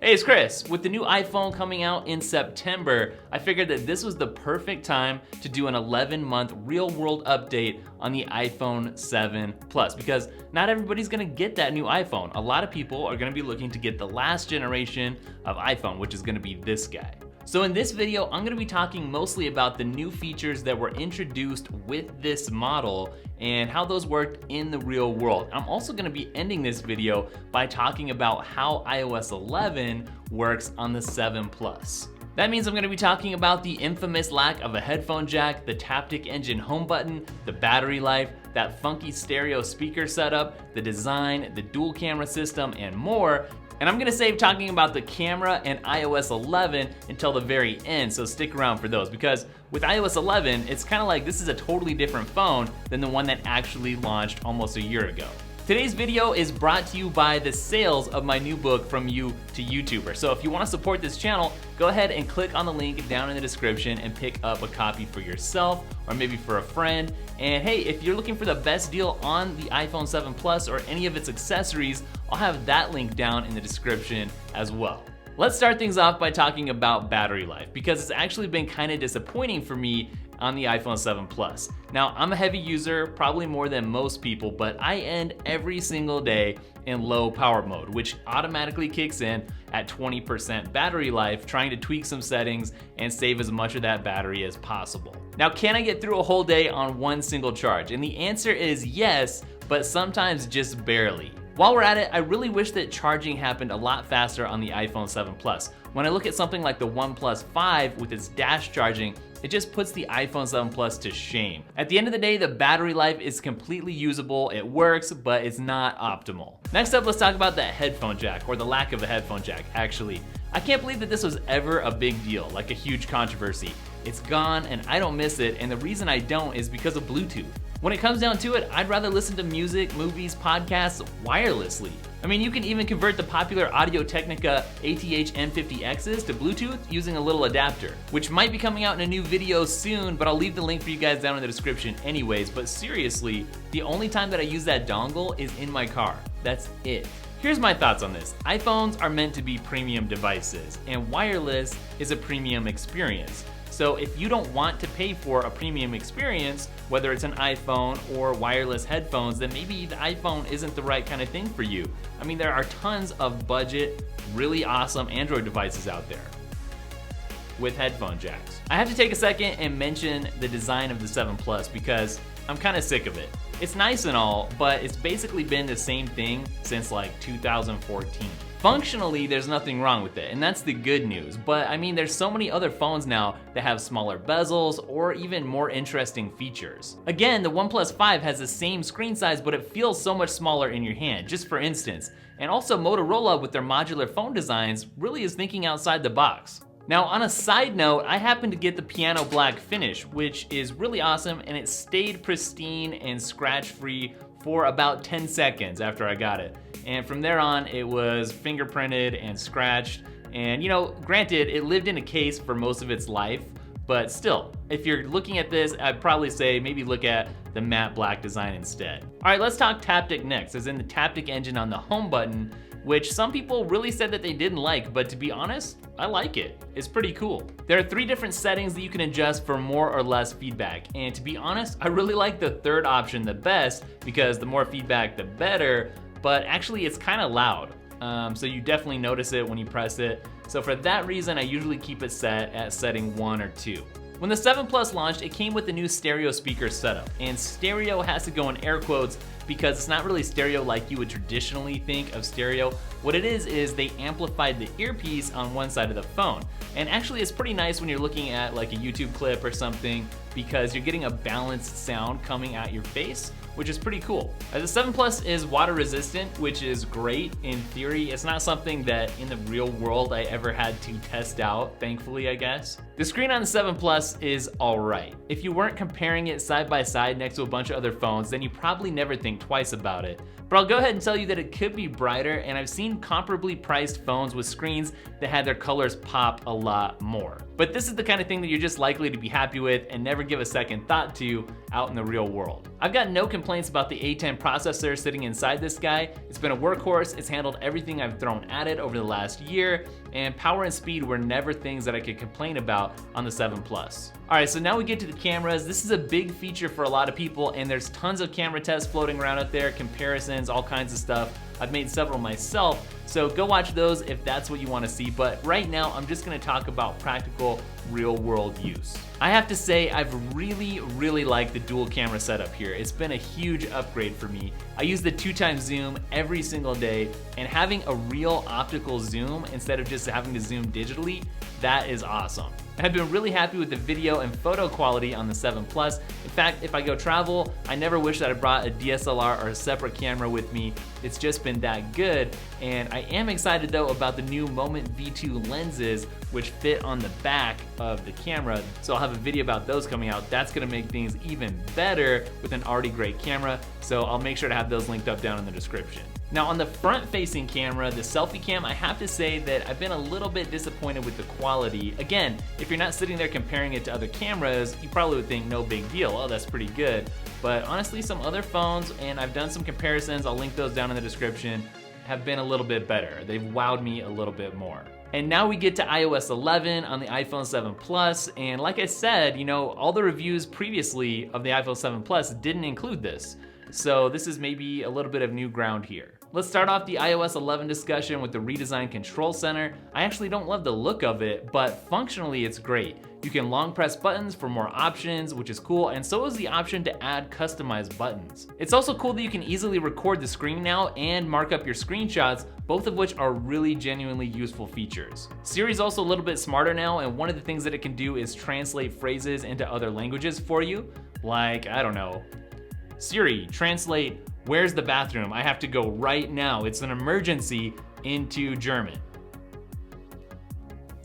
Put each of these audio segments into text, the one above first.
Hey, it's Chris. With the new iPhone coming out in September, I figured that this was the perfect time to do an 11-month real-world update on the iPhone 7 Plus because not everybody's gonna get that new iPhone. A lot of people are gonna be looking to get the last generation of iPhone, which is gonna be this guy. So in this video, I'm gonna be talking mostly about the new features that were introduced with this model and how those worked in the real world. I'm also gonna be ending this video by talking about how iOS 11 works on the 7 Plus. That means I'm gonna be talking about the infamous lack of a headphone jack, the Taptic Engine home button, the battery life, that funky stereo speaker setup, the design, the dual camera system, and more. And I'm gonna save talking about the camera and iOS 11 until the very end, so stick around for those, because with iOS 11, it's kind of like this is a totally different phone than the one that actually launched almost a year ago. Today's video is brought to you by the sales of my new book, From You to YouTuber. So if you wanna support this channel, go ahead and click on the link down in the description and pick up a copy for yourself or maybe for a friend. And hey, if you're looking for the best deal on the iPhone 7 Plus or any of its accessories, I'll have that link down in the description as well. Let's start things off by talking about battery life because it's actually been kind of disappointing for me on the iPhone 7 Plus. Now, I'm a heavy user, probably more than most people, but I end every single day in low power mode, which automatically kicks in at 20% battery life, trying to tweak some settings and save as much of that battery as possible. Now, can I get through a whole day on one single charge? And the answer is yes, but sometimes just barely. While we're at it, I really wish that charging happened a lot faster on the iPhone 7 Plus. When I look at something like the OnePlus 5 with its dash charging, it just puts the iPhone 7 Plus to shame. At the end of the day, the battery life is completely usable, it works, but it's not optimal. Next up, let's talk about that headphone jack, or the lack of a headphone jack, actually. I can't believe that this was ever a big deal, like a huge controversy. It's gone and I don't miss it, and the reason I don't is because of Bluetooth. When it comes down to it, I'd rather listen to music, movies, podcasts wirelessly. I mean, you can even convert the popular Audio-Technica ATH-M50Xs to Bluetooth using a little adapter, which might be coming out in a new video soon, but I'll leave the link for you guys down in the description anyways. But seriously, the only time that I use that dongle is in my car. That's it. Here's my thoughts on this. iPhones are meant to be premium devices, and wireless is a premium experience. So if you don't want to pay for a premium experience, whether it's an iPhone or wireless headphones, then maybe the iPhone isn't the right kind of thing for you. I mean, there are tons of budget, really awesome Android devices out there with headphone jacks. I have to take a second and mention the design of the 7 Plus because I'm kind of sick of it. It's nice and all, but it's basically been the same thing since like 2014. Functionally, there's nothing wrong with it, and that's the good news. But I mean, there's so many other phones now that have smaller bezels or even more interesting features. Again, the OnePlus 5 has the same screen size, but it feels so much smaller in your hand, just for instance. And also Motorola with their modular phone designs really is thinking outside the box. Now, on a side note, I happened to get the piano black finish, which is really awesome, and it stayed pristine and scratch-free for about 10 seconds after I got it. And from there on, it was fingerprinted and scratched. And you know, granted, it lived in a case for most of its life, but still, if you're looking at this, I'd probably say maybe look at the matte black design instead. All right, let's talk Taptic next, as in the Taptic Engine on the home button, which some people really said that they didn't like, but to be honest, I like it. It's pretty cool. There are 3 different settings that you can adjust for more or less feedback, and to be honest, I really like the third option the best because the more feedback, the better, but actually it's kind of loud. So you definitely notice it when you press it. So for that reason, I usually keep it set at setting 1 or 2. When the 7 Plus launched, it came with the new stereo speaker setup, and stereo has to go in air quotes because it's not really stereo like you would traditionally think of stereo. What it is they amplified the earpiece on one side of the phone. And actually it's pretty nice when you're looking at like a YouTube clip or something because you're getting a balanced sound coming at your face, which is pretty cool. The 7 Plus is water resistant, which is great in theory. It's not something that in the real world I ever had to test out, thankfully, I guess. The screen on the 7 Plus is all right. If you weren't comparing it side by side next to a bunch of other phones, then you probably never think twice about it. But I'll go ahead and tell you that it could be brighter, and I've seen comparably priced phones with screens that had their colors pop a lot more. But this is the kind of thing that you're just likely to be happy with and never give a second thought to out in the real world. I've got no complaints about the A10 processor sitting inside this guy. It's been a workhorse, it's handled everything I've thrown at it over the last year, and power and speed were never things that I could complain about on the 7 Plus. Alright, so now we get to the cameras. This is a big feature for a lot of people, and there's tons of camera tests floating around out there, comparisons, all kinds of stuff. I've made several myself, so go watch those if that's what you want to see, but right now I'm just going to talk about practical, real-world use. I have to say I've really liked the dual camera setup here. It's been a huge upgrade for me. I use the 2x zoom every single day, and having a real optical zoom instead of just having to zoom digitally, that is awesome. I've been really happy with the video and photo quality on the 7 Plus. In fact, if I go travel, I never wish that I brought a DSLR or a separate camera with me. It's just been that good. And I am excited though about the new Moment V2 lenses, which fit on the back of the camera. So I'll have a video about those coming out. That's gonna make things even better with an already great camera. So I'll make sure to have those linked up down in the description. Now on the front-facing camera, the selfie cam, I have to say that I've been a little bit disappointed with the quality. Again, if you're not sitting there comparing it to other cameras, you probably would think no big deal, oh that's pretty good. But honestly, some other phones, and I've done some comparisons, I'll link those down in the description, have been a little bit better. They've wowed me a little bit more. And now we get to iOS 11 on the iPhone 7 Plus, and like I said, you know, all the reviews previously of the iPhone 7 Plus didn't include this. So this is maybe a little bit of new ground here. Let's start off the iOS 11 discussion with the redesigned control center. I actually don't love the look of it, but functionally it's great. You can long press buttons for more options, which is cool, and so is the option to add customized buttons. It's also cool that you can easily record the screen now and mark up your screenshots, both of which are really genuinely useful features. Siri's also a little bit smarter now, and one of the things that it can do is translate phrases into other languages for you. Like, I don't know, Siri, translate "Where's the bathroom? I have to go right now. It's an emergency" into German.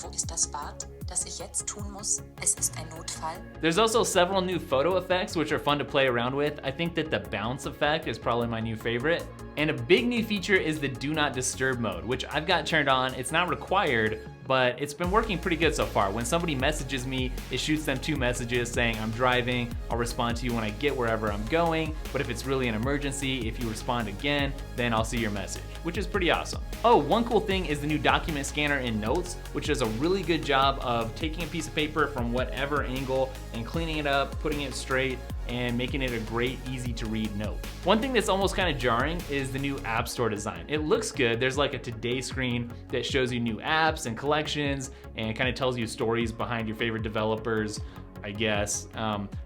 Wo ist das Bad, das ich jetzt tun muss? Es ist ein Notfall. There's also several new photo effects which are fun to play around with. I think that the bounce effect is probably my new favorite. And a big new feature is the Do Not Disturb mode, which I've got turned on. It's not required, but it's been working pretty good so far. When somebody messages me, it shoots them 2 messages saying I'm driving, I'll respond to you when I get wherever I'm going, but if it's really an emergency, if you respond again, then I'll see your message, which is pretty awesome. Oh, one cool thing is the new document scanner in Notes, which does a really good job of taking a piece of paper from whatever angle and cleaning it up, putting it straight, and making it a great, easy to read note. One thing that's almost kind of jarring is the new App Store design. It looks good. There's like a today screen that shows you new apps and collections and kind of tells you stories behind your favorite developers, I guess.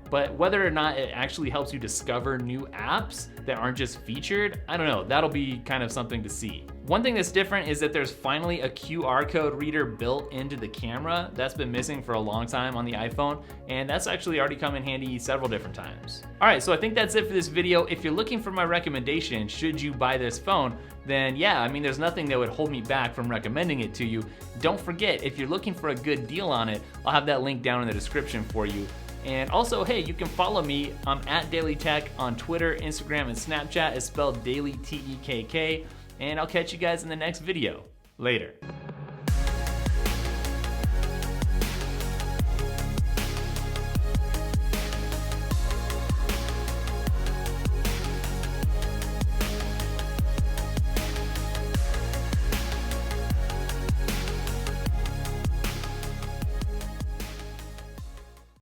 But whether or not it actually helps you discover new apps that aren't just featured, I don't know, that'll be kind of something to see. One thing that's different is that there's finally a QR code reader built into the camera. That's been missing for a long time on the iPhone, and that's actually already come in handy several different times. All right, so I think that's it for this video. If you're looking for my recommendation, should you buy this phone, then yeah, I mean, there's nothing that would hold me back from recommending it to you. Don't forget, if you're looking for a good deal on it, I'll have that link down in the description for you. And also, hey, you can follow me. I'm at Daily Tech on Twitter, Instagram, and Snapchat. It's spelled Daily Tekk. And I'll catch you guys in the next video. Later.